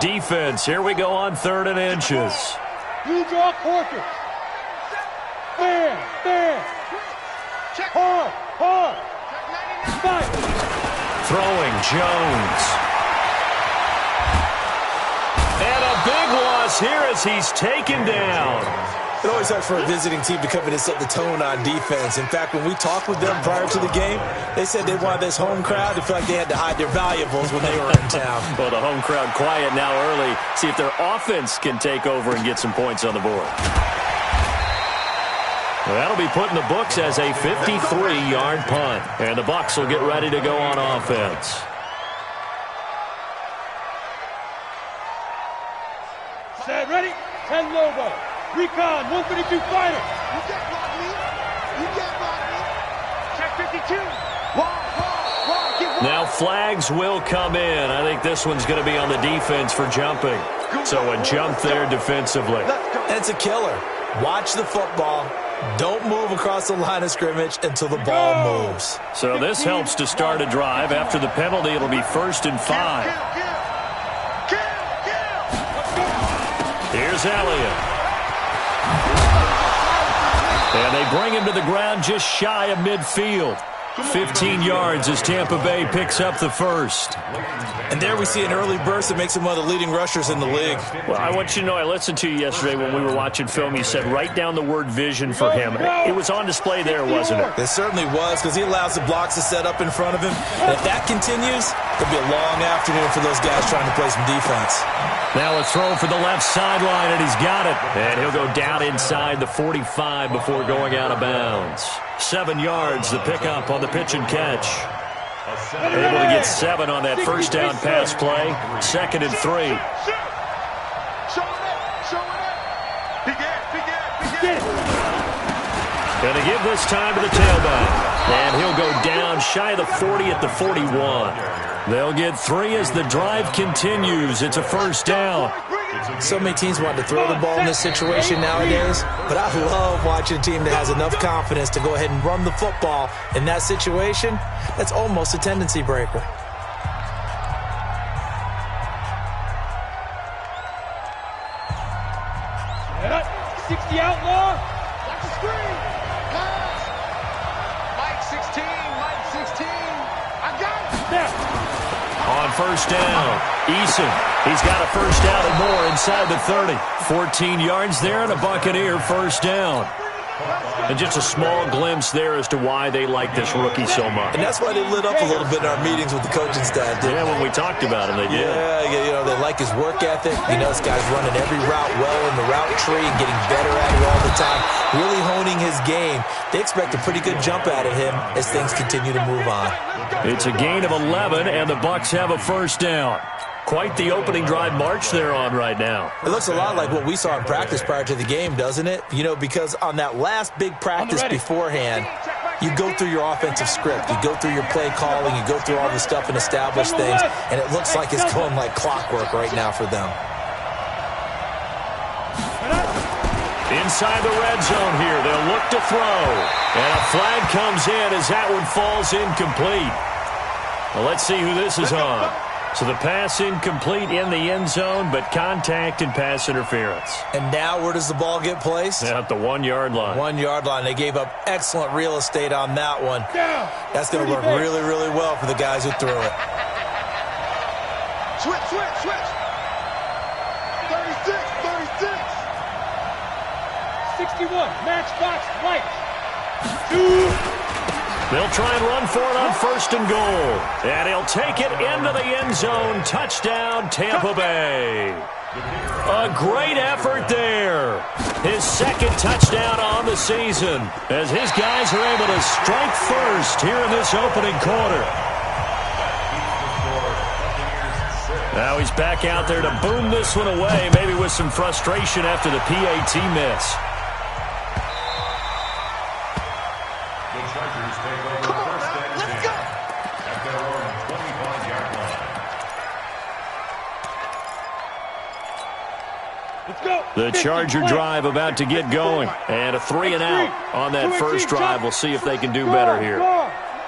Defense, here we go on 3rd and inches. You draw quarters. Fair. Hard. Fight. Throwing Jones. And a big loss here as he's taken down. It always helps for a visiting team to come in and set the tone on defense. In fact, when we talked with them prior to the game, they said they wanted this home crowd to feel like they had to hide their valuables when they were in town. Well, the home crowd quiet now early. See if their offense can take over and get some points on the board. Well, that'll be put in the books as a 53-yard punt. And the Bucs will get ready to go on offense. Set, ready? 10 Lobo. Recon, 152 fighter. You can't block me. Check 52. Now flags will come in. I think this one's going to be on the defense for jumping. So a jump there defensively. And it's a killer. Watch the football. Don't move across the line of scrimmage until the ball moves. So this helps to start a drive. After the penalty, it'll be 1st and 5. Here's Elliott. And they bring him to the ground just shy of midfield. 15 yards as Tampa Bay picks up the first. And there we see an early burst that makes him one of the leading rushers in the league. Well, I want you to know, I listened to you yesterday when we were watching film. You said write down the word vision for him. It was on display there, wasn't it? It certainly was, because he allows the blocks to set up in front of him. And if that continues, it'll be a long afternoon for those guys trying to play some defense. Now a throw for the left sideline, and he's got it. And he'll go down inside the 45 before going out of bounds. 7 yards, the pickup on the pitch and catch. Able to get 7 on that first down pass play. 2nd and 3. Going to give this time to the tailback. And he'll go down shy of the 40 at the 41. They'll get 3 as the drive continues. It's a first down. So many teams want to throw the ball in this situation nowadays, but I love watching a team that has enough confidence to go ahead and run the football in that situation. That's almost a tendency breaker. Set. 60 outlaw. Watch the screen. Pass. Mike 16. I got it. Snap. On first down, Eason. He's got a first down and more inside the 30. 14 yards there and a Buccaneer first down. And just a small glimpse there as to why they like this rookie so much. And that's why they lit up a little bit in our meetings with the coaching staff. Yeah, when we talked about him, they did. Yeah, you know, they like his work ethic. You know, this guy's running every route well in the route tree and getting better at it all the time, really honing his game. They expect a pretty good jump out of him as things continue to move on. It's a gain of 11, and the Bucs have a first down. Quite the opening drive march they're on right now. It looks a lot like what we saw in practice prior to the game, doesn't it? You know, because on that last big practice beforehand, you go through your offensive script. You go through your play calling. You go through all the stuff and establish things. And it looks like it's going like clockwork right now for them. Inside the red zone here, they'll look to throw. And a flag comes in as that one falls incomplete. Well, let's see who this is on. So the pass incomplete in the end zone, but contact and pass interference. And now where does the ball get placed? At the 1 yard line. 1 yard line. They gave up excellent real estate on that one. That's going to work really, really well for the guys who threw it. Switch. 36. 61. Matchbox light. 2. They'll try and run for it on 1st and goal. And he'll take it into the end zone. Touchdown, Tampa Bay. A great effort there. His 2nd touchdown on the season as his guys are able to strike first here in this opening quarter. Now he's back out there to boom this one away, maybe with some frustration after the PAT miss. The Charger drive about to get going. And a 3 and out on that first drive. We'll see if they can do better here.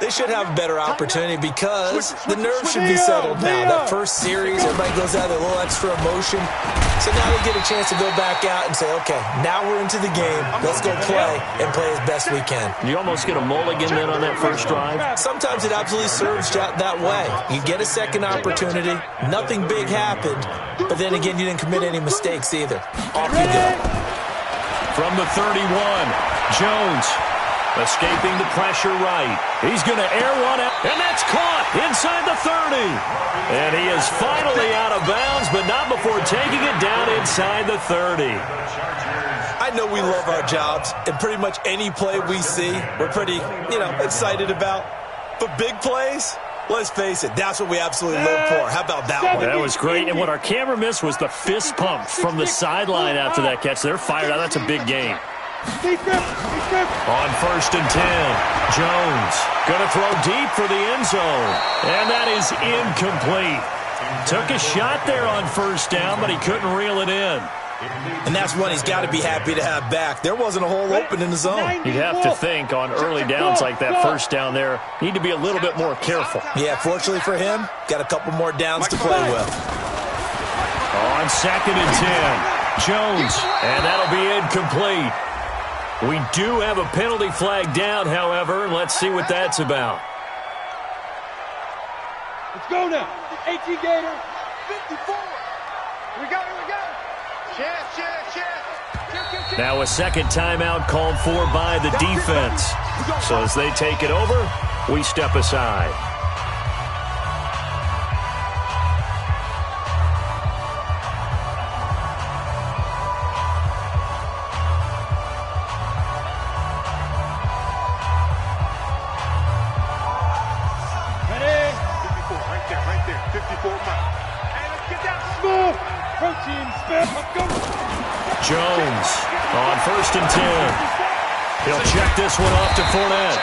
They should have a better opportunity because the nerves should be settled now. That first series, everybody goes out with a little extra emotion. So now they get a chance to go back out and say, okay, now we're into the game. Let's go play and play as best we can. You almost get a mulligan then on that first drive? Sometimes it absolutely serves that way. You get a second opportunity. Nothing big happened. But then again, you didn't commit any mistakes either. Off you go. From the 31, Jones escaping the pressure right. He's going to air one out, and that's caught inside the 30. And he is finally out of bounds, but not before taking it down inside the 30. I know we love our jobs, and pretty much any play we see, we're pretty, excited about. But big plays, let's face it, that's what we absolutely live for. How about that one? That was great, and what our camera missed was the fist pump from the sideline after that catch. They're fired out. That's a big game. On 1st and 10, Jones going to throw deep for the end zone, and that is incomplete. Took a shot there on 1st down, but he couldn't reel it in. And that's one he's got to be happy to have back. There wasn't a hole open in the zone. You'd have to think on early downs like that 1st down there, need to be a little bit more careful. Yeah, fortunately for him, got a couple more downs to play with. On 2nd and 10, Jones, and that'll be incomplete. We do have a penalty flag down, however, and let's see what that's about. Let's go now. 18 Gator. 54. We got it. Chance. Now a second timeout called for by the defense. So as they take it over, we step aside. Jones on 1st and 10. He'll check this one off to Fournette.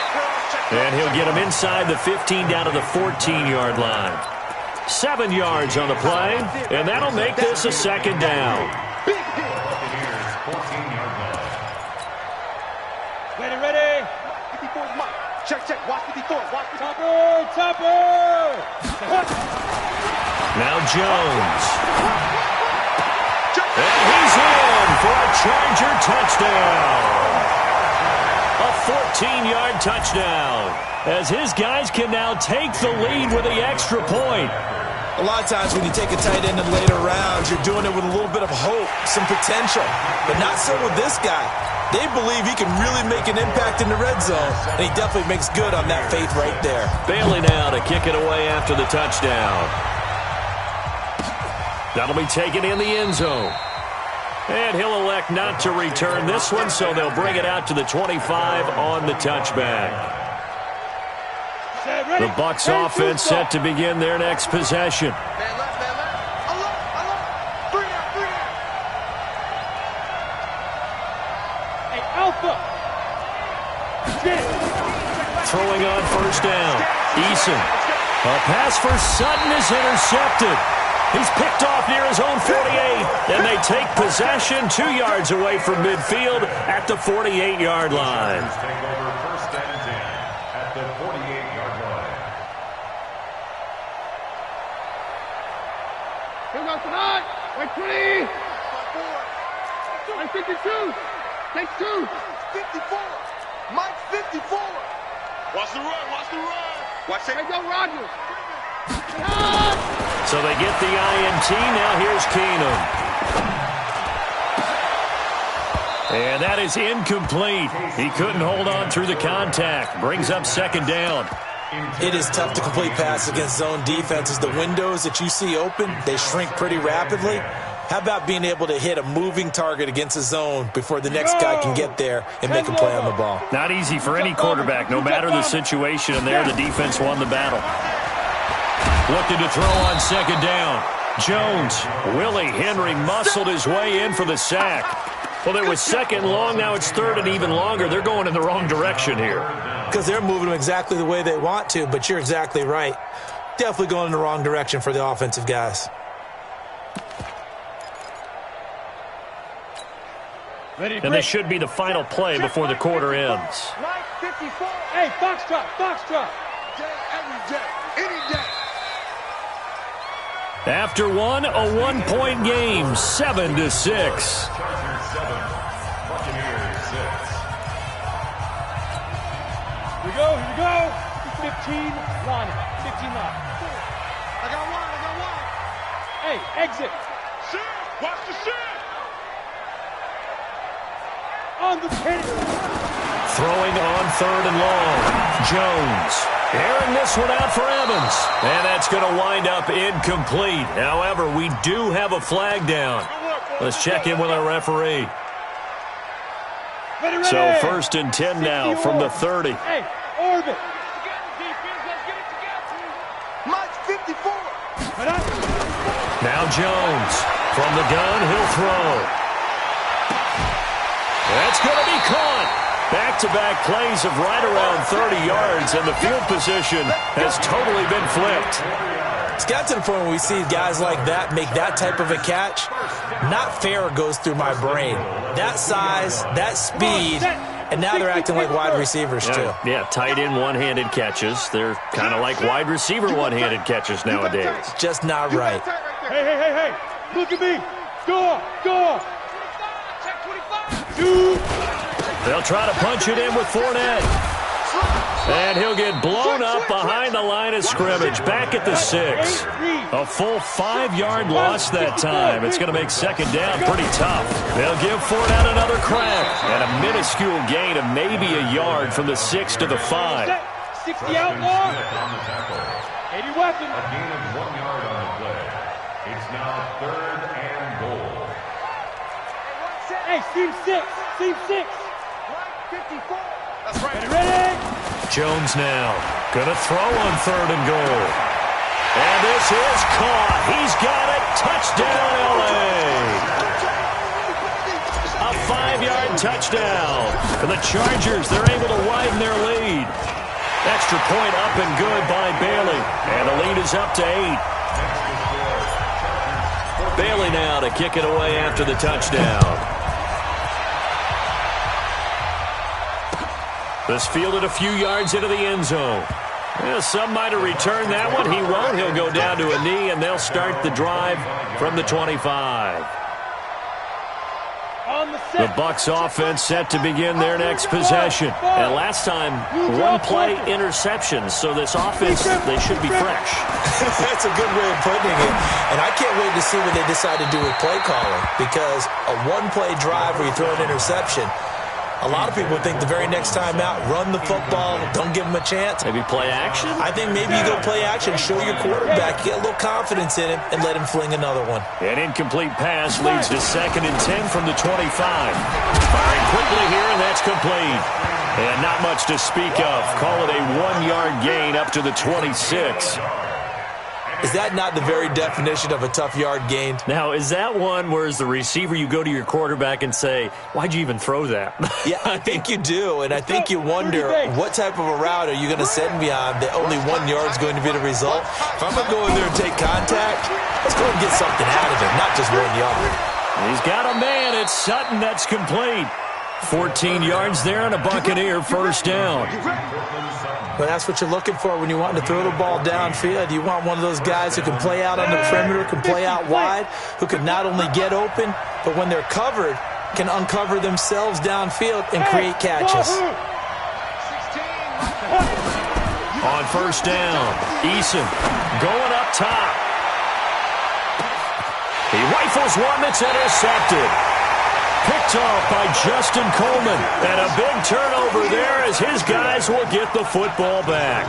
And he'll get him inside the 15 down to the 14-yard line. 7 yards on the play, and that'll make this a 2nd down. Ready. 54's Mike. Check. Watch 54. Topper. Now Jones. And he's in for a Charger touchdown. A 14-yard touchdown. As his guys can now take the lead with the extra point. A lot of times when you take a tight end in later rounds, you're doing it with a little bit of hope, some potential. But not so with this guy. They believe he can really make an impact in the red zone, and he definitely makes good on that faith right there. Bailey now to kick it away after the touchdown. That'll be taken in the end zone. And he'll elect not to return this one, so they'll bring it out to the 25 on the touchback. The Bucs offense set to begin their next possession. Throwing on 1st down. Eason. A pass for Sutton is intercepted. He's picked off near his own 48, and they take possession 2 yards away from midfield at the 48-yard line. Take over 1st and 10 at the 48-yard line. Here we go tonight. Wait, 20. Wait, 52. Take 2. 54. Mike's 54. Watch the run. Watch it. Hey, go, Rogers. So they get the INT. Now here's Keenum. And that is incomplete. He couldn't hold on through the contact. Brings up 2nd down. It is tough to complete passes against zone defenses. The windows that you see open, they shrink pretty rapidly. How about being able to hit a moving target against a zone before the next guy can get there and make a play on the ball? Not easy for any quarterback, no matter the situation. And there, the defense won the battle. Looking to throw on 2nd down. Jones. Willie Henry muscled his way in for the sack. Well, it was 2nd long. Now it's 3rd and even longer. They're going in the wrong direction here. Because they're moving them exactly the way they want to, but you're exactly right. Definitely going in the wrong direction for the offensive guys. And this should be the final play before the quarter ends. Hey, Foxtrot. day, every day, any day. After one, a one-point game, 7-6. Chargers 7, Buccaneers 6. Here we go. 15 line. 15 line. I got one. Hey, exit. Shit, watch the shit. On the 10. Throwing on 3rd and long. Jones airing this one out for Evans. And that's going to wind up incomplete. However, we do have a flag down. Let's check in with our referee. Ready. So 1st and 10 now from the 30. Hey, orbit. Mike's 54. Now Jones from the gun, he'll throw. That's going to be caught. Back-to-back plays of right around 30 yards, and the field position has totally been flipped. It's got to the point where we see guys like that make that type of a catch. Not fair goes through my brain. That size, that speed, and now they're acting like wide receivers too. Yeah, tight end one-handed catches. They're kind of like wide receiver one-handed catches nowadays. Just not right. Hey. Look at me. Go off. Check 25. They'll try to punch it in with Fournette. And he'll get blown up behind the line of scrimmage, back at the 6. A full 5-yard loss that time. It's going to make 2nd down pretty tough. They'll give Fournette another crack. And a minuscule gain of maybe a yard from the 6 to the 5. 60 outlaw. 80 weapon. A gain of 1 yard on the play. It's now 3rd and goal. Hey, seam 6. 54. That's right. Ready. Jones now going to throw on 3rd and goal. And this is caught. He's got it. Touchdown, L.A. A 5-yard touchdown. For the Chargers, they're able to widen their lead. Extra point up and good by Bailey. And the lead is up to 8. Bailey now to kick it away after the touchdown. This fielded a few yards into the end zone. Well, some might have returned that one. He won't. He'll go down to a knee, and they'll start the drive from the 25. The Bucs offense set to begin their next possession. And last time, one-play interceptions. So this offense, they should be fresh. That's a good way of putting it. And I can't wait to see what they decide to do with play calling. Because a one-play drive where you throw an interception, a lot of people think the very next time out, run the football, don't give them a chance. Maybe play action? I think maybe you go play action, show your quarterback, get a little confidence in him, and let him fling another one. An incomplete pass leads to 2nd and 10 from the 25. Firing quickly here, and that's complete. And not much to speak of. Call it a 1-yard gain up to the 26. Is that not the very definition of a tough yard gain? Now, is that one where as the receiver you go to your quarterback and say, why'd you even throw that? Yeah, I think you do, and I think you wonder what type of a route are you going to send me on that only 1 yard is going to be the result? If I'm going to go in there and take contact, let's go and get something out of it, not just 1 yard. He's got a man. It's Sutton. That's complete. 14 yards there and a Buccaneer first down. Well, that's what you're looking for when you want to throw the ball downfield. You want one of those guys who can play out on the perimeter, can play out wide, who can not only get open, but when they're covered, can uncover themselves downfield and create catches. On first down, Eason going up top. He rifles one that's intercepted. Picked off by Justin Coleman. And a big turnover there as his guys will get the football back.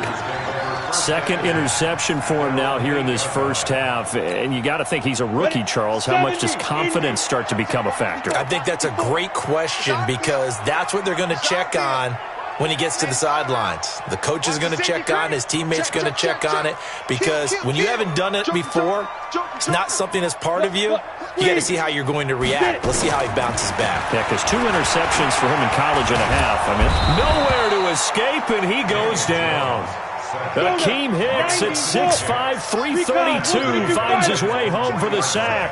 2nd interception for him now here in this first half. And you got to think he's a rookie, Charles. How much does confidence start to become a factor? I think that's a great question because that's what they're going to check on when he gets to the sidelines. The coach is going to check on, his teammates going to check on it, because when you haven't done it before, it's not something that's part of you. You got to see how you're going to react. Let's see how he bounces back. Yeah, because 2 interceptions for him in college and a half. I mean, nowhere to escape, and he goes down. Akeem Hicks at 6'5", 332 finds his way home for the sack.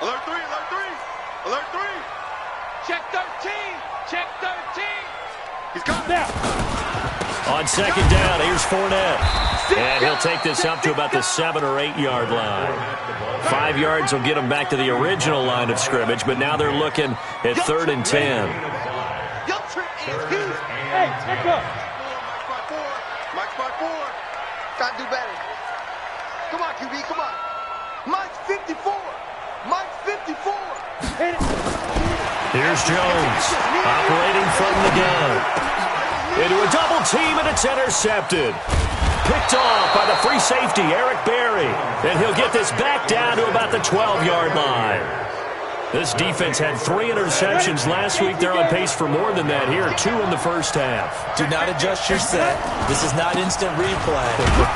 Alert 3, alert 3, alert 3. Check 13, check 13. He's got it. Now. On second down, here's Fournette. And he'll take this up to about the 7 or 8 yard line. 5 yards will get them back to the original line of scrimmage, but now they're looking at 3rd and 10. Hey, check up. Mike's by 4. Gotta do better. Come on, QB, come on. Mike's 54. Mike's 54. Hit it. Here's Jones, operating from the gun. Into a double team, and it's intercepted. Picked off by the free safety, Eric Berry. And he'll get this back down to about the 12-yard line. This defense had 3 interceptions last week. They're on pace for more than that here. 2 in the first half. Do not adjust your set. This is not instant replay.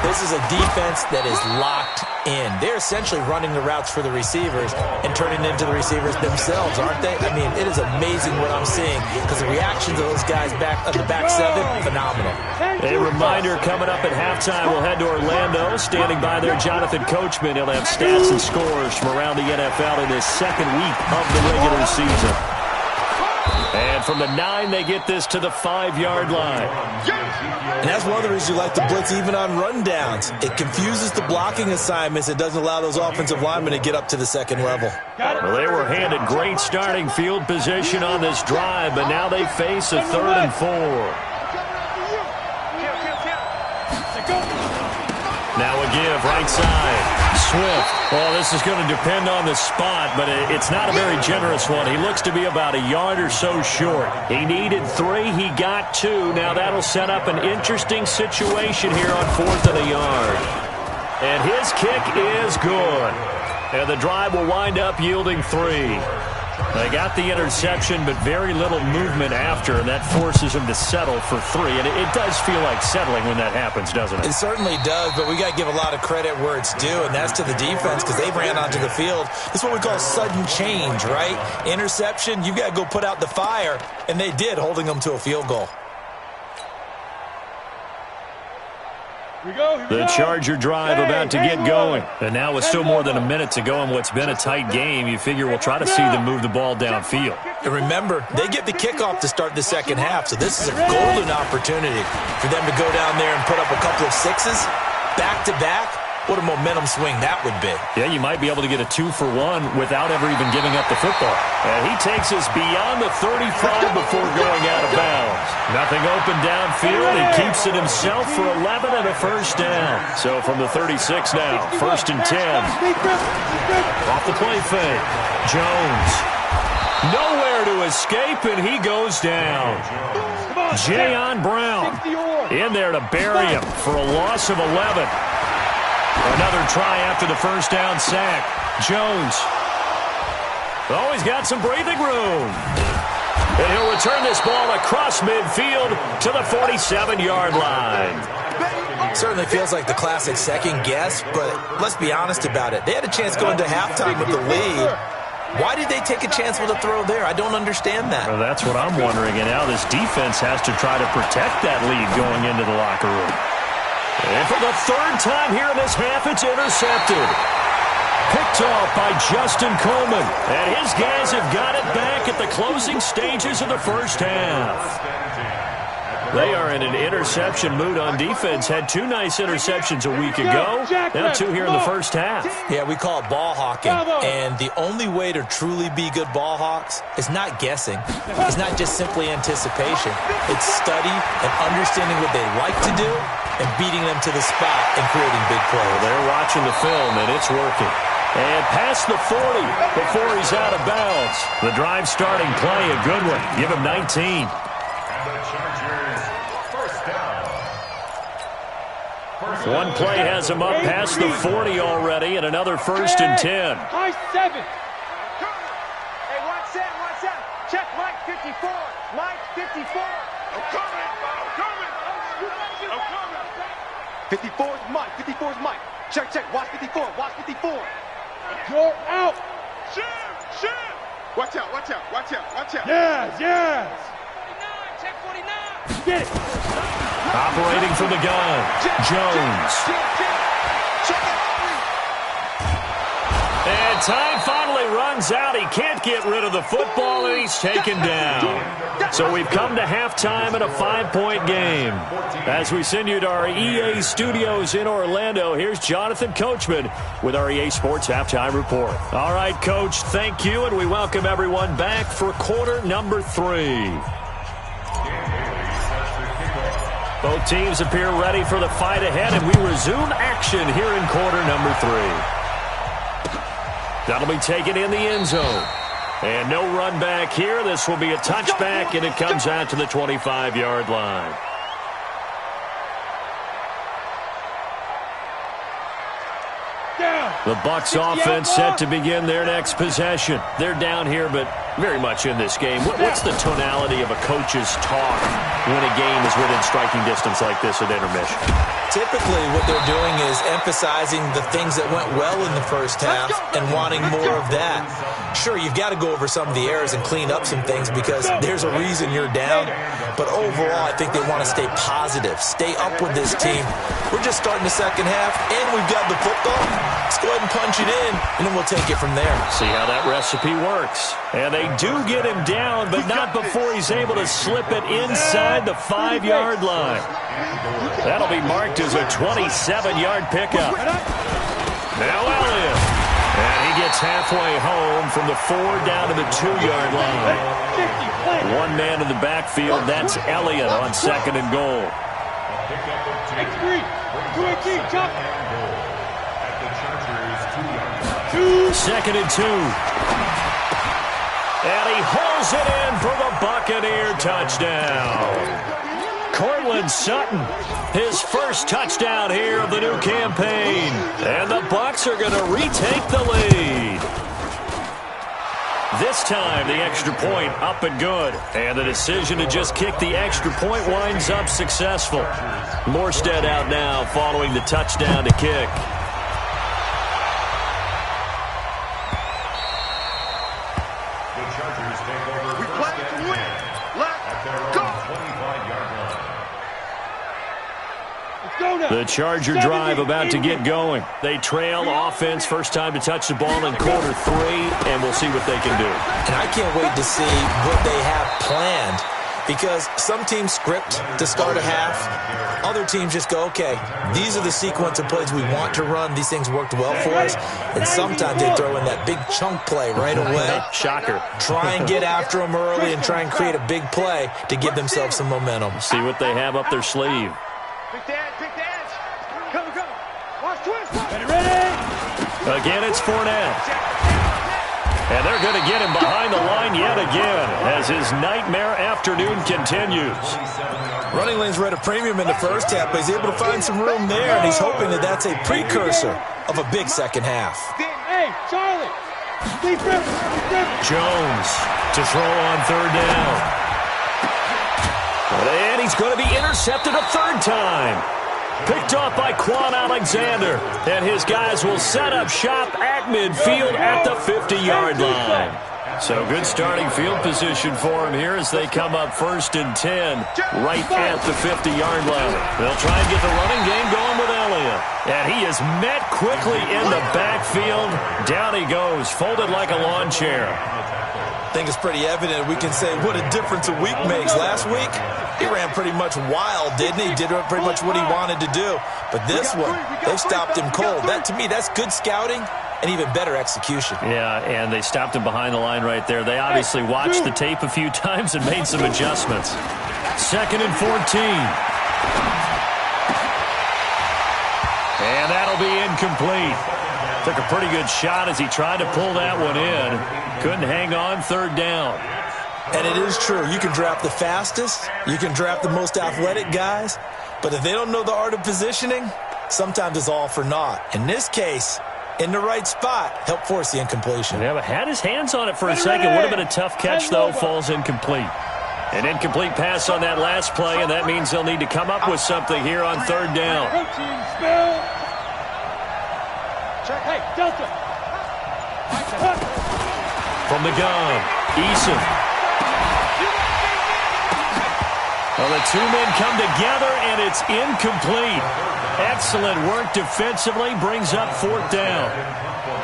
This is a defense that is locked in. They're essentially running the routes for the receivers and turning into the receivers themselves, aren't they? I mean, it is amazing what I'm seeing because the reactions of those guys back on the back 7, phenomenal. A reminder coming up at halftime. We'll head to Orlando. Standing by there, Jonathan Coachman. He'll have stats and scores from around the NFL in this second week of the regular season. And from the 9, they get this to the 5-yard line. And that's one of the reasons you like to blitz even on rundowns. It confuses the blocking assignments. It doesn't allow those offensive linemen to get up to the second level. Well, they were handed great starting field position on this drive, but now they face a 3rd and 4. Now a give, right side. Swift. Well, this is going to depend on the spot, but it's not a very generous one. He looks to be about a yard or so short. He needed 3. He got 2. Now that'll set up an interesting situation here on 4th and a yard. And his kick is good. And the drive will wind up yielding 3. They got the interception, but very little movement after, and that forces them to settle for 3. And it does feel like settling when that happens, doesn't it? It certainly does, but we got to give a lot of credit where it's due, and that's to the defense because they ran onto the field. This is what we call sudden change, right? Interception, you've got to go put out the fire, and they did, holding them to a field goal. The Charger drive about to get going. And now with still more than a minute to go in what's been a tight game, you figure we'll try to see them move the ball downfield. And remember, they get the kickoff to start the second half, so this is a golden opportunity for them to go down there and put up a couple of 6s back-to-back. What a momentum swing that would be. Yeah, you might be able to get a 2-for-1 without ever even giving up the football. And he takes us beyond the 35 before going out of bounds. Nothing open downfield. He keeps it himself for 11 and a first down. So from the 36 now, 1st and 10. Off the play fake. Jones. Nowhere to escape, and he goes down. Jayon Brown in there to bury him for a loss of 11. Another try after the first down sack. Jones. Oh, he's got some breathing room. And he'll return this ball across midfield to the 47-yard line. Certainly feels like the classic second guess, but let's be honest about it. They had a chance going to halftime with the lead. Why did they take a chance with a throw there? I don't understand that. Well, that's what I'm wondering. And now this defense has to try to protect that lead going into the locker room. And for the 3rd time here in this half, it's intercepted. Picked off by Justin Coleman. And his guys have got it back at the closing stages of the first half. They are in an interception mood on defense. Had 2 nice interceptions a week ago. Now 2 here in the first half. Yeah, we call it ball hawking. And the only way to truly be good ball hawks is not guessing. It's not just simply anticipation. It's study and understanding what they like to do and beating them to the spot and creating big plays. Well, they're watching the film, and it's working. And past the 40 before he's out of bounds. The drive starting play, a good one. Give him 19. One play has him up past the 40 already, and another 1st and 10. High 7. Hey, watch that. Check Mike 54. Mike 54. I'm coming. 54 is Mike. 54 is Mike. Check. Watch 54. You're out. Shoot. Watch out. Yes. 49. Check 49. Get it. Operating from the gun, Jones. And And time finally runs out. He can't get rid of the football, and he's taken down. So we've come to halftime in a 5-point game. As we send you to our EA studios in Orlando, here's Jonathan Coachman with our EA Sports Halftime Report. All right, Coach, thank you, and we welcome everyone back for quarter number 3. Both teams appear ready for the fight ahead, and we resume action here in quarter number 3. That'll be taken in the end zone. And no run back here. This will be a touchback, and it comes out to the 25-yard line. The Bucs offense set to begin their next possession. They're down here, but very much in this game. What's the tonality of a coach's talk when a game is within striking distance like this at intermission? Typically, what they're doing is emphasizing the things that went well in the first half and wanting more of that. Sure, you've got to go over some of the errors and clean up some things because there's a reason you're down. But overall, I think they want to stay positive, stay up with this team. We're just starting the second half, and we've got the football. Let's go ahead and punch it in, and then we'll take it from there. See how that recipe works. And they do get him down, but not before he's able to slip it inside the 5-yard line. That'll be marked as a 27-yard pickup. Now Elliott. And he gets halfway home from the 4 down to the 2-yard line. One man in the backfield, that's Elliott on 2nd and goal. Second and 2. And he hauls it in for the Buccaneer touchdown. Cortland Sutton, his first touchdown here of the new campaign. And the Bucs are going to retake the lead. This time, the extra point up and good. And the decision to just kick the extra point winds up successful. Morstead out now following the touchdown to kick. The Charger drive about to get going. They trail offense, first time to touch the ball in quarter 3, and we'll see what they can do. And I can't wait to see what they have planned because some teams script to start a half. Other teams just go, okay, these are the sequence of plays we want to run. These things worked well for us. And sometimes they throw in that big chunk play right away. Shocker. Try and get after them early and try and create a big play to give themselves some momentum. See what they have up their sleeve. Pick the edge. Come. Watch twist. Ready. Again, it's Fournette. And they're going to get him behind the line yet again as his nightmare afternoon continues. Running lanes were at a premium in the first half, but he's able to find some room there, and he's hoping that that's a precursor of a big second half. Hey, Charlie. Jones to throw on 3rd down. And he's going to be intercepted a 3rd time. Picked off by Quan Alexander. And his guys will set up shop at midfield at the 50-yard line. So good starting field position for him here as they come up 1st and 10 right at the 50-yard line. They'll try and get the running game going with Elliott. And he is met quickly in the backfield. Down he goes, folded like a lawn chair. I think it's pretty evident. We can say what a difference a week makes. Last week, he ran pretty much wild, didn't he? Did pretty much what he wanted to do. But this one, they stopped him cold. That, to me, that's good scouting and even better execution. Yeah, and they stopped him behind the line right there. They obviously watched the tape a few times and made some adjustments. 2nd and 14. And that'll be incomplete. Took a pretty good shot as he tried to pull that one in. Couldn't hang on 3rd down. And it is true. You can draft the fastest. You can draft the most athletic guys. But if they don't know the art of positioning, sometimes it's all for naught. In this case, in the right spot, help force the incompletion. Yeah, but had his hands on it for a second. Would have been a tough catch, though. Falls incomplete. An incomplete pass on that last play, and that means they'll need to come up with something here on 3rd down. Protein spill. Check. Hey, Delta. From the gun, Eason. Well, the two men come together, and it's incomplete. Excellent work defensively, brings up 4th down.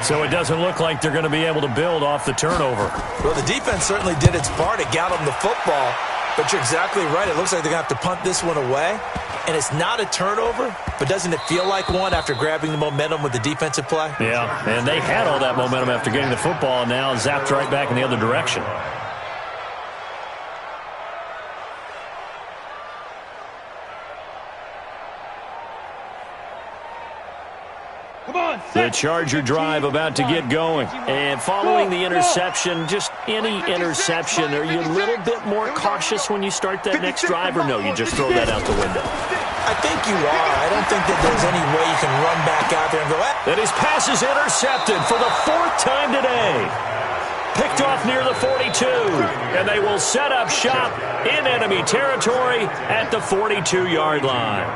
So it doesn't look like they're going to be able to build off the turnover. Well, the defense certainly did its part. It got them the football. But you're exactly right. It looks like they're going to have to punt this one away. And it's not a turnover, but doesn't it feel like one after grabbing the momentum with the defensive play? Yeah, and they had all that momentum after getting the football, and now zapped right back in the other direction. The Charger drive about to get going. And following the interception, just any interception, are you a little bit more cautious when you start that next drive, or no, you just throw that out the window? I think you are. I don't think that there's any way you can run back out there and go, And his pass is intercepted for the 4th time today. Picked off near the 42, and they will set up shop in enemy territory at the 42-yard line.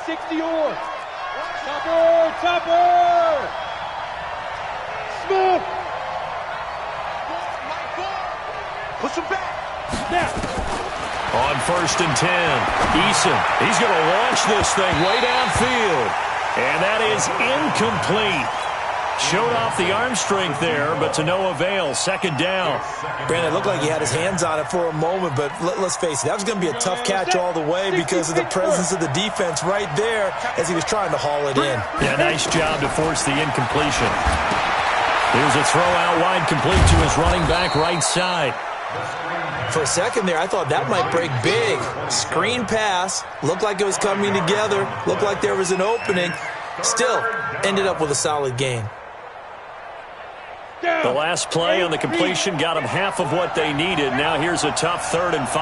60 yards. Topper! Smith! Push him back. Snap. On 1st and 10, Eason, he's going to launch this thing way downfield. And that is incomplete. Showed off the arm strength there, but to no avail. 2nd down. Brandon, it looked like he had his hands on it for a moment, but let's face it, that was going to be a tough catch all the way because of the presence of the defense right there as he was trying to haul it in. Yeah, nice job to force the incompletion. Here's a throw out wide, complete to his running back right side. For a second there, I thought that might break big. Screen pass, looked like it was coming together, looked like there was an opening. Still, ended up with a solid gain. The last play on the completion got them half of what they needed. Now here's a tough 3rd and 5.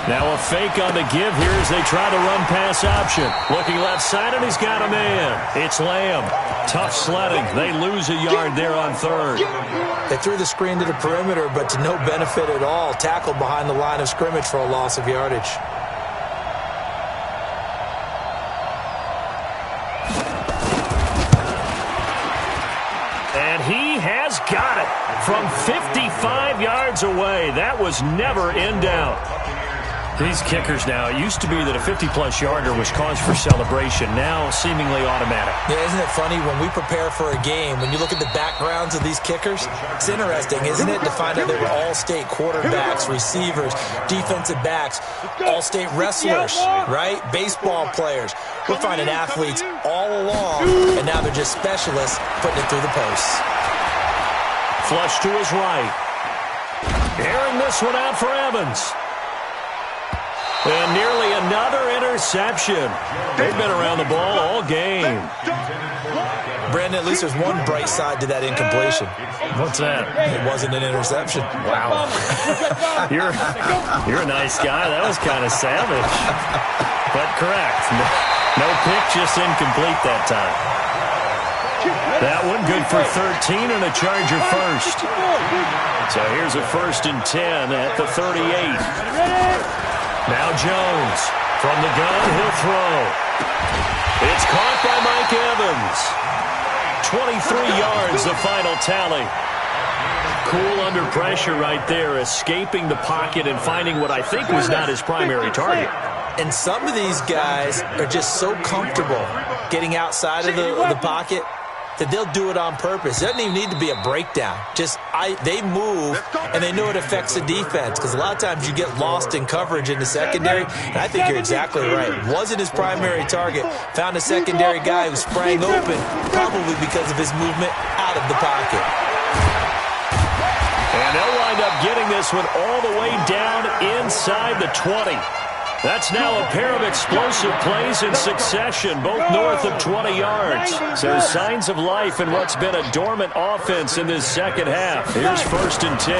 Now a fake on the give here as they try the run-pass option. Looking left side, and he's got a man. It's Lamb. Tough sledding. They lose a yard there on 3rd. They threw the screen to the perimeter, but to no benefit at all. Tackled behind the line of scrimmage for a loss of yardage. And he has got it from 55 yards away. That was never in doubt. These kickers now, it used to be that a 50-plus yarder was cause for celebration. Now seemingly automatic. Yeah, isn't it funny when we prepare for a game, when you look at the backgrounds of these kickers, it's interesting, isn't it, to find out they were all-state quarterbacks, receivers, defensive backs, all-state wrestlers, right? Baseball players. We're finding athletes all along, and now they're just specialists putting it through the posts. Flush to his right. Airing this one out for Evans. And nearly another interception. They've been around the ball all game. Brandon, at least there's one bright side to that incompletion. What's that? It wasn't an interception. Wow. You're a nice guy. That was kind of savage. But correct. No pick, just incomplete that time. That one good for 13 and a Charger first. So here's a 1st and 10 at the 38. Now Jones, from the gun, he'll throw. It's caught by Mike Evans. 23 yards, the final tally. Cool under pressure right there, escaping the pocket and finding what I think was not his primary target. And some of these guys are just so comfortable getting outside of the pocket that they'll do it on purpose. It doesn't even need to be a breakdown. They move, and they know it affects the defense because a lot of times you get lost in coverage in the secondary, and I think you're exactly right. Wasn't his primary target. Found a secondary guy who sprang open, probably because of his movement out of the pocket. And they'll wind up getting this one all the way down inside the 20. That's now a pair of explosive plays in succession, both north of 20 yards. So signs of life in what's been a dormant offense in this second half. Here's 1st and 10.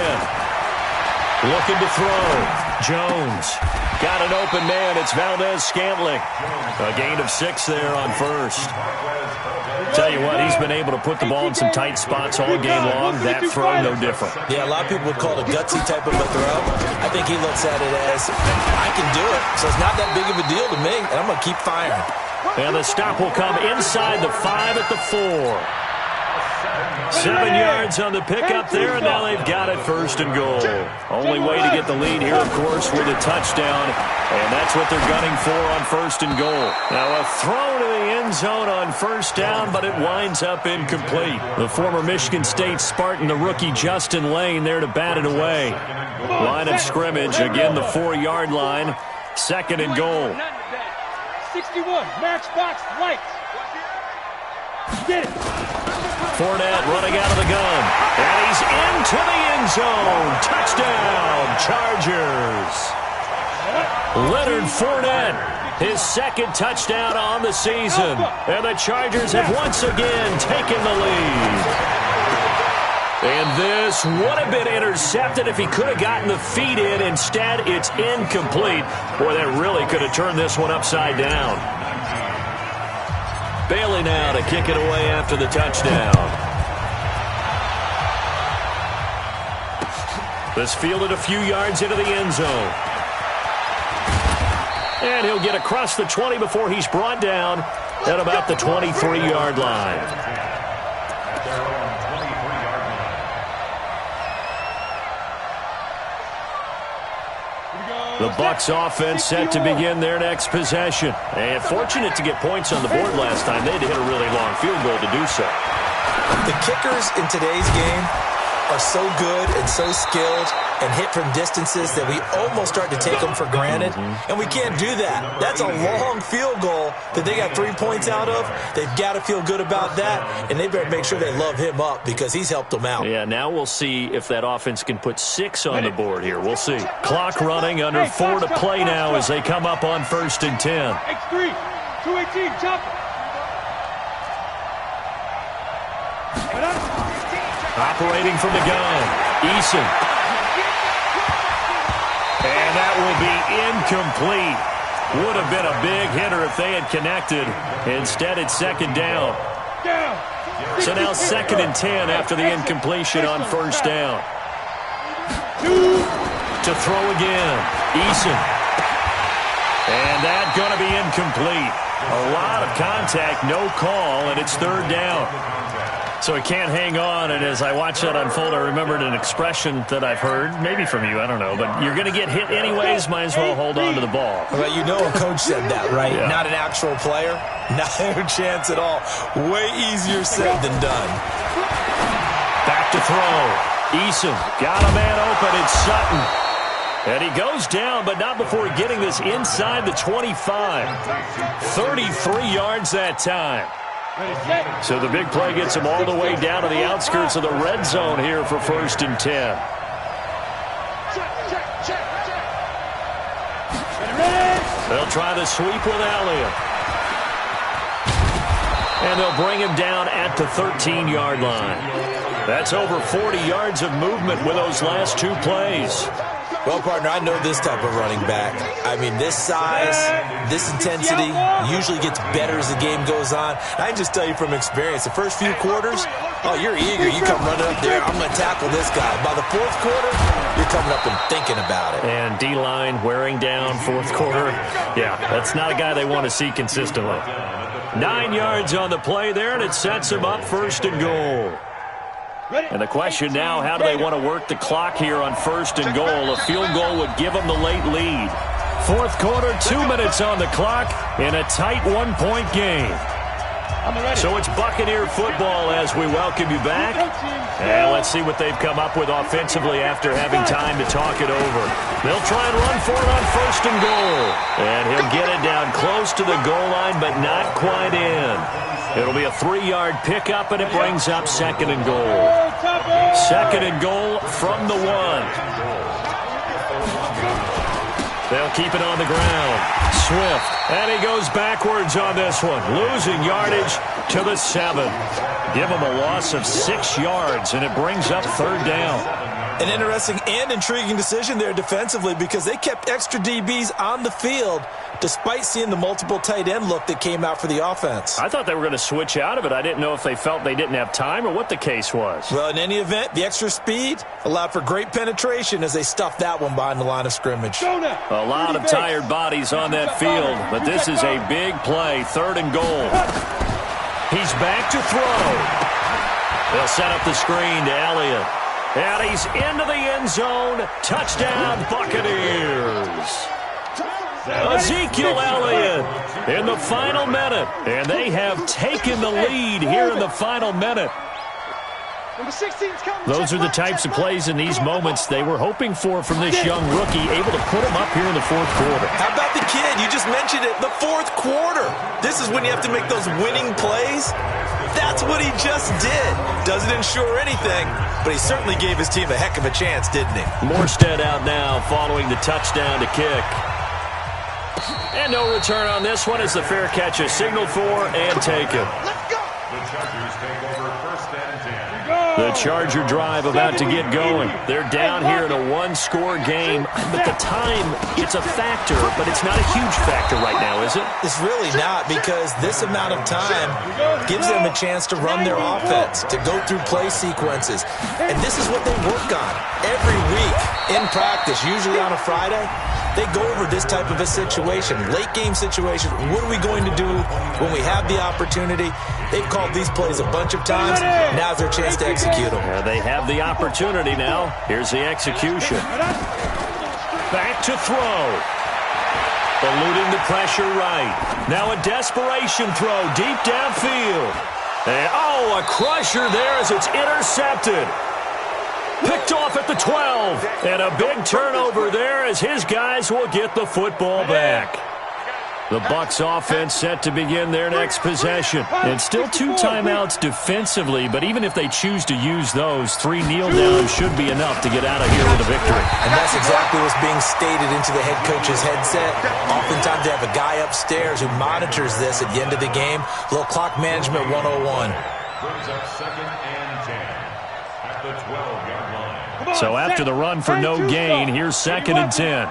Looking to throw. Jones. Got an open man. It's Valdez-Scantling. A gain of 6 there on 1st. Tell you what, he's been able to put the ball in some tight spots all game long. That throw, no different. Yeah, a lot of people would call it a gutsy type of a throw. I think he looks at it as, I can do it, so it's not that big of a deal to me, and I'm going to keep firing. And the stop will come inside the 5 at the 4. 7 yards on the pickup there, and now they've got it 1st and goal. Only way to get the lead here, of course, with a touchdown, and that's what they're gunning for on 1st and goal. Now a throw to the end zone on 1st down, but it winds up incomplete. The former Michigan State Spartan, the rookie Justin Lane, there to bat it away. Line of scrimmage, again the 4-yard line, 2nd and goal. 61, matchbox lights. Get it. Fournette running out of the gun, and he's into the end zone. Touchdown, Chargers. Leonard Fournette, his 2nd touchdown on the season, and the Chargers have once again taken the lead. And this would have been intercepted if he could have gotten the feet in. Instead, it's incomplete. Boy, that really could have turned this one upside down. Bailey now to kick it away after the touchdown. This fielded a few yards into the end zone. And he'll get across the 20 before he's brought down at about the 23-yard line. The Bucs offense set to begin their next possession. And fortunate to get points on the board last time. They had to hit a really long field goal to do so. The kickers in today's game are so good and so skilled and hit from distances that we almost start to take them for granted. And we can't do that. That's a long field goal that they got 3 points out of. They've got to feel good about that, and they better make sure they love him up because he's helped them out. Yeah, now we'll see if that offense can put 6 on the board here. We'll see. Clock running, under 4 to play now as they come up on 1st and 10. X3, 218, jump. Operating from the gun, Eason. And that will be incomplete. Would have been a big hitter if they had connected. Instead, it's 2nd down. So now 2nd and 10 after the incompletion on 1st down. To throw again, Eason. And that's going to be incomplete. A lot of contact, no call, and it's 3rd down. So he can't hang on, and as I watch that unfold, I remembered an expression that I've heard, maybe from you, I don't know, but you're going to get hit anyways, might as well hold on to the ball. Well, you know a coach said that, right? Yeah. Not an actual player. Not a chance at all. Way easier said than done. Back to throw. Eason got a man open. It's Sutton. And he goes down, but not before getting this inside the 25. 33 yards that time. So the big play gets him all the way down to the outskirts of the red zone here for 1st and 10. They'll try the sweep with Elliott. And they'll bring him down at the 13-yard line. That's over 40 yards of movement with those last 2 plays. Well, partner, I know this type of running back. I mean, this size, this intensity usually gets better as the game goes on. I can just tell you from experience, the first few quarters, oh, you're eager. You come running up there, I'm going to tackle this guy. By the 4th quarter, you're coming up and thinking about it. And D-line wearing down 4th quarter. Yeah, that's not a guy they want to see consistently. 9 yards on the play there, and it sets him up 1st and goal. And the question now, how do they want to work the clock here on 1st and goal? A field goal would give them the late lead. 4th quarter, 2 minutes on the clock in a tight 1-point game. So it's Buccaneer football as we welcome you back. And let's see what they've come up with offensively after having time to talk it over. They'll try and run for it on 1st and goal. And he'll get it down close to the goal line, but not quite in. It'll be a 3-yard pickup, and it brings up 2nd and goal. 2nd and goal from the 1. They'll keep it on the ground. Swift, and he goes backwards on this one, losing yardage to the 7. Give him a loss of 6 yards, and it brings up 3rd down. An interesting and intriguing decision there defensively because they kept extra DBs on the field despite seeing the multiple tight end look that came out for the offense. I thought they were going to switch out of it. I didn't know if they felt they didn't have time or what the case was. Well, in any event, the extra speed allowed for great penetration as they stuffed that one behind the line of scrimmage. A lot of tired bodies on that field, but this is a big play, 3rd and goal. He's back to throw. They'll set up the screen to Elliott. And he's into the end zone. Touchdown, Buccaneers. Ezekiel Elliott in the final minute. And they have taken the lead here in the final minute. Those are the types of plays in these moments they were hoping for from this young rookie, able to put him up here in the 4th quarter. How about the kid? You just mentioned it, the 4th quarter. This is when you have to make those winning plays. That's what he just did. Doesn't ensure anything, but he certainly gave his team a heck of a chance, didn't he? Morstead out now following the touchdown to kick. And no return on this one as the fair catch is signaled for and taken. Let's go. The Chargers take over 1st and 10. The Charger drive about to get going. They're down here in a 1-score game, but the time, it's a factor, but it's not a huge factor right now, is it? It's really not because this amount of time gives them a chance to run their offense, to go through play sequences. And this is what they work on every week in practice, usually on a Friday. They go over this type of a situation, late game situation. What are we going to do when we have the opportunity? They've called these plays a bunch of times. Now's their chance to execute them. They have the opportunity now. Here's the execution. Back to throw. Eluding the pressure right. Now a desperation throw deep downfield. And, oh, a crusher there as it's intercepted. Picked off at the 12. And a big turnover there as his guys will get the football back. The Bucs offense set to begin their next possession. And still 2 timeouts defensively, but even if they choose to use those, 3 kneel downs should be enough to get out of here with a victory. And that's exactly what's being stated into the head coach's headset. Oftentimes they have a guy upstairs who monitors this at the end of the game. A little clock management 101. Brings up 2nd and 10 at the 12-yard line. So after the run for no gain, here's 2nd and 10.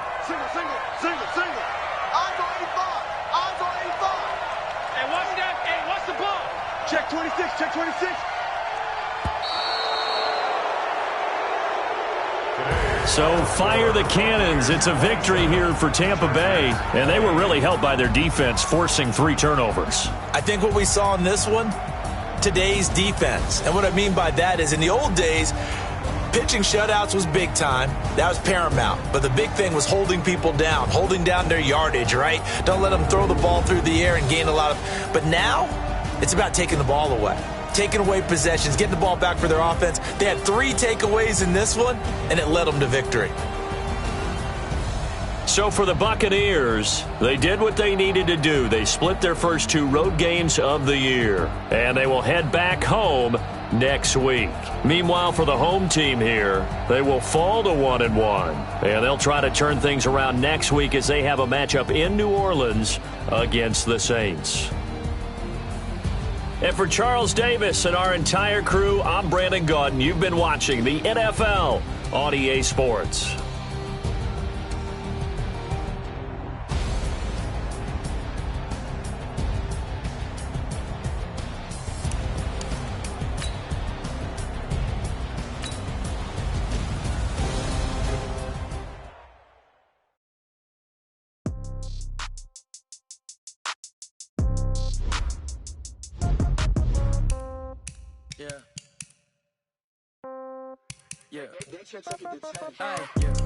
Check 26, check 26. So fire the cannons. It's a victory here for Tampa Bay, and they were really helped by their defense, forcing 3 turnovers. I think what we saw in this one, today's defense. And what I mean by that is in the old days, pitching shutouts was big time. That was paramount. But the big thing was holding people down, holding down their yardage, right? Don't let them throw the ball through the air and gain a lot of... But now, it's about taking the ball away. Taking away possessions, getting the ball back for their offense. They had 3 takeaways in this one, and it led them to victory. So for the Buccaneers, they did what they needed to do. They split their first 2 road games of the year, and they will head back home next week. Meanwhile, for the home team here, they will fall to 1-1, and they'll try to turn things around next week as they have a matchup in New Orleans against the Saints. And for Charles Davis and our entire crew, I'm Brandon Gaudin. You've been watching the NFL on EA Sports. Yeah.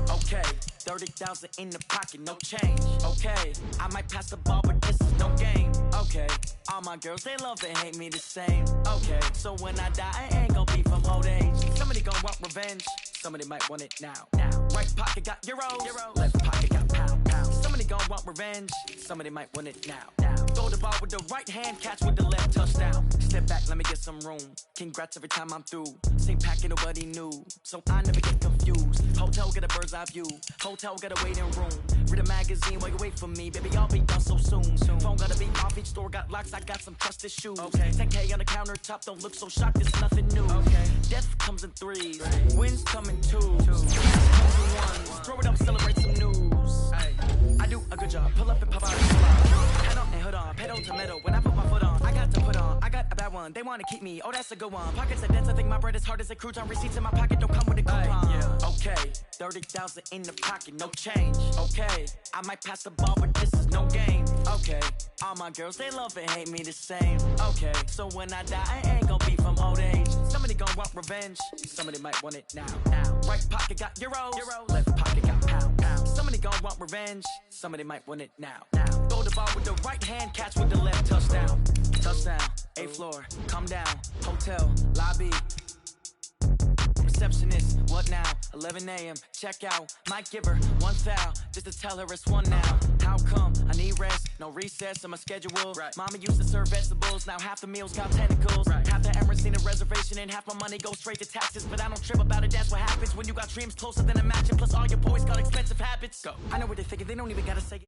Okay. 30,000 in the pocket, no change. Okay. I might pass the ball, but this is no game. Okay. All my girls, they love and hate me the same. Okay. So when I die, I ain't gonna be from old age. Somebody gonna want revenge. Somebody might want it now. Right pocket got euros. Left pocket got pound. Somebody gonna want revenge. Somebody might want it now. Throw the ball with the right hand, catch with the left, touchdown. Step back, let me get some room. Congrats every time I'm through. Same packet, nobody knew. So I never get confused. Hotel get a bird's eye view. Hotel get a waiting room. Read a mag magazine while you wait for me. Baby, I'll be done so soon. Phone gotta be off, each store got locks, I got some trusted shoes. Okay. 10K on the countertop, don't look so shocked, it's nothing new. Okay. Death comes in threes, wins come in twos. Comes in ones, throw it up, celebrate some news. I do a good job, pull up and pop out and pull out. Head on and hood on, pedal to metal, when I put my foot on, I got to put on, I got a bad one, they wanna keep me, oh that's a good one. Pockets are dense, I think my bread is hard as a crouton. Receipts in my pocket don't come with a coupon. Okay, 30,000 in the pocket, no change. Okay, I might pass the ball, but this is no game. Okay, all my girls, they love and hate me the same. Okay, so when I die, I ain't gon' be from old age. Somebody gon' want revenge, somebody might want it now. Right pocket got euros, left pocket got pound. Somebody gon' want revenge, somebody might want it now. Throw the ball with the right hand, catch with the left, touchdown. Touchdown, 8th floor, come down, hotel, lobby. Receptionist, what now? 11 a.m. check out. Might give her one foul just to tell her it's one now. How come? I need rest, no recess in my schedule. Right. Mama used to serve vegetables, now half the meals got tentacles. Right. Half the Emirates need a reservation and half my money goes straight to taxes. But I don't trip about it, that's what happens when you got dreams closer than a matching. Plus all your boys got expensive habits. Go. I know what they're thinking, they don't even gotta say it.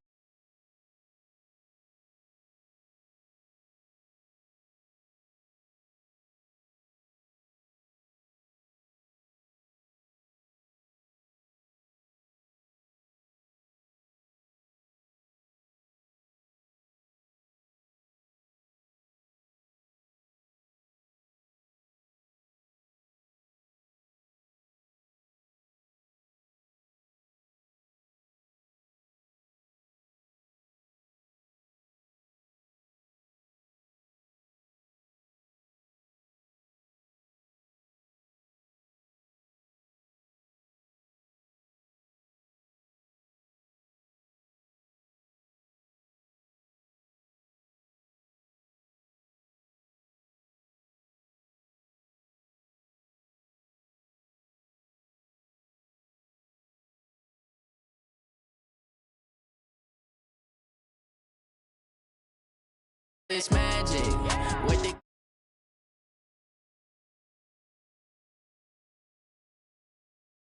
This man